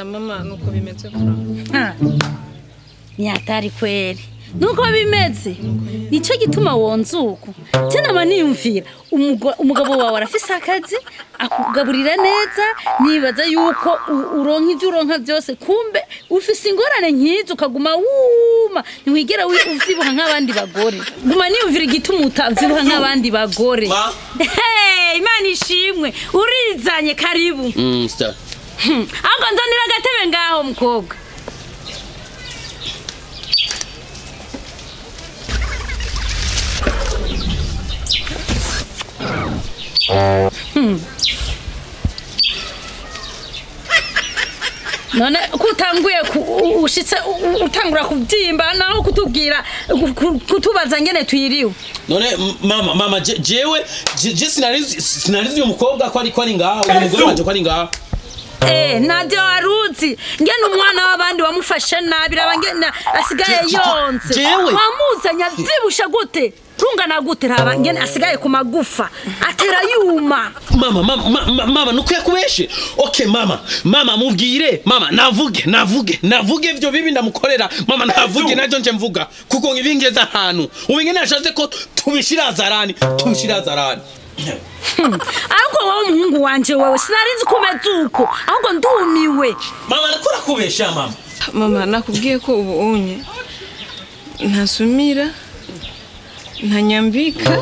Mama nuko bimeze kura. Ni hatari kweli. Nuko bimeze. Nico gituma wonzuko. Tena maniyumvira umugabo wawe arafise akazi akugaburira neza nibaza yuko uronka ivyo uronka byose kumbe ufise ingorane nkizo ukaguma wuma ntiwigera uzibuha nk'abandi bagore. Guma niyumvira igituma utazibuha nk'abandi bagore. Hey, Imana ishimwe. Urizanye karibu. Stop. Ahubwo nzanira agatebe ngaho mukobwa. None kutanguye ushitse utangura kubyimba naho kutubwira kutubaza ngene twiriwe. None mama jewe sinarizi umukobwa ko ari ngaho umugore wanje ko ari ngaho. Nadia waruzi ngene umwana w'abandi wamufashe nabi rabangena asigaye yonze wamuzanya vyibusha gute rungana gute raba ngene asigaye ku magufa atera yuma. Mama nuko yakubeshe. Okay mama mubwire mama navuge ivyo bibi ndamukorera mama navuge najo nje mvuga kuko ngibingeza ahantu ubingene yashaze ko tubishira zarani. Ahubwo wowe umuhungu wanje wewe sinarizi kumezuko ahubwo ndumiwe. Mama nakora kubesha mama. Mama nakubwiye ko ubu unye ntasumira ntanyambika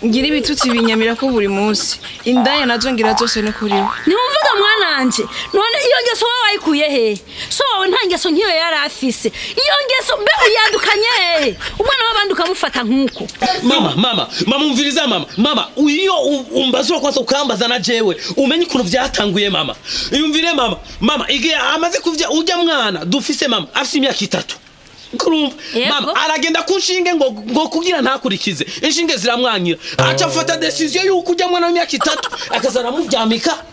ngira ibitutsi binyamira ko buri munsi indaya nazo ngira zose no kuri we. Niwumvuga mwananje none iyo ngeso wawe ayikuye he? So wawe nta ngeso nkiyo yari afise. Iyo ngeso mbe uyandukanye he? Umwana w'abandi ukamufata nkuko. Mama umviriza mama iyo umbazwa kwasa ukambaza na jewe umenye ukuntu vyatanguye mama. Yumvire mama igihe amaze kuvya ujya mwana dufise mama afise imyaka 3. Kurumva mama aragenda kunshinge ngo kugira ntakurikize inshinge ziramwanyira aca afata decision yuko ujya mwana w'imyaka 3 akazana mubyamika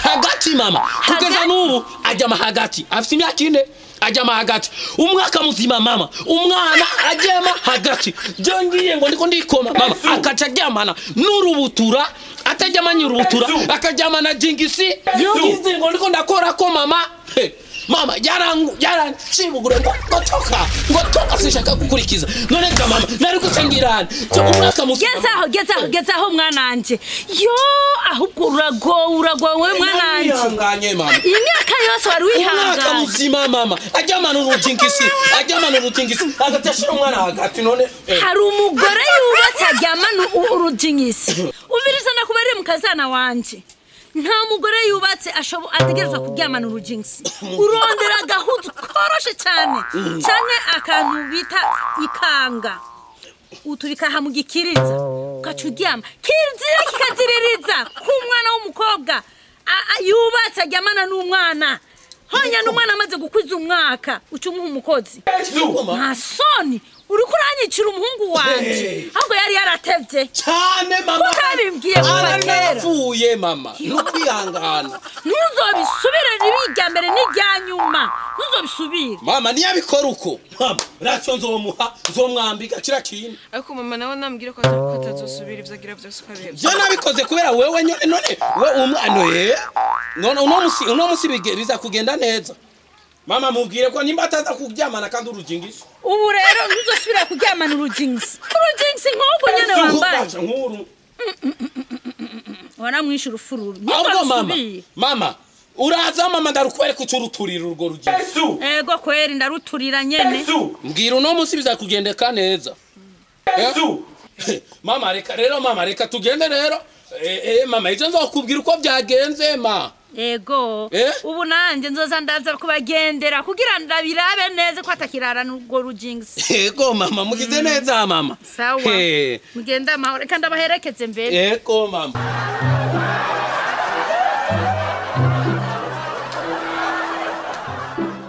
hagati mama kugeza n'ubu ajya hagati afite imyaka 4 ajya hagati umwaka muzima mama umwana ajyama hagati jongiye ngo ndiko ndikoma mama akaca aryamana n'urubutura atajyamanye urubutura akajyamana jingisi yize ngo ndiko ndakora ko mama mama chibugure ngo toka sishaka gukurikiza none ka mama nari gucangirana cyo umwaka gezaho mwananje yo ahubwo uragowe mwananje ihanganye mama imyaka yose wari wihanganye umwaka muzima mama ajyamana urujingisi agatashira umwana hagati none hari umugore yubatse ajyamana urujingisi uviriza nakubariye mukazana wanje nta mugore yubatse ategereza kuryamana urujingisi urondera gahuzu koroshe cyane akantu bita ikanga uturika hamugikiriza ukacuryama kirizira kikaziririza ku mwana w'umukobwa yubatse ajyamana n'umwana honya n'umwana amaze gukwiza umwaka ucumuha umukozi nta soni uri kuranyicira umuhungu wanje ahubwo yari yaratevye cyane mama utabimbwiye kubatera arapfuye mama nukwihangana ntuzobisubire n'ibijya mbere n'ijya nyuma ntuzobisubire mama niyabikora uko mama racyo nzomwambika kira kintu ariko mama nawe nambwira ko atazosubira ivyo agira byose ukabera je nabikoze kubera wewe none we umwana uno musi biza kugenda neza. Mama mubwire ko nimba ataza kuryamana kandi urujingisi. Ubu rero ntuzosubira kuryamana urujingisi nk'uko nyene wambaye. Waramwishyura ufururu. Ahubwo mama uraza mama ndarukwereka ucuruturira urwo rujingisi. Ego kweri ndaruturira nyene. Mbwira uno musi bizakugendeka neza. Mama reka tugende rero. Mama ijo nzokubwira uko byagenze ma. Ego ubu nanje nzoza ndaza kubagendera kugira ndabirabe neza ko atakirara n'urwo rujingisi. Ego mama mugize neza mama. Sawa mugenda amahoro reka ndabaherekeze mbere. Ego mama.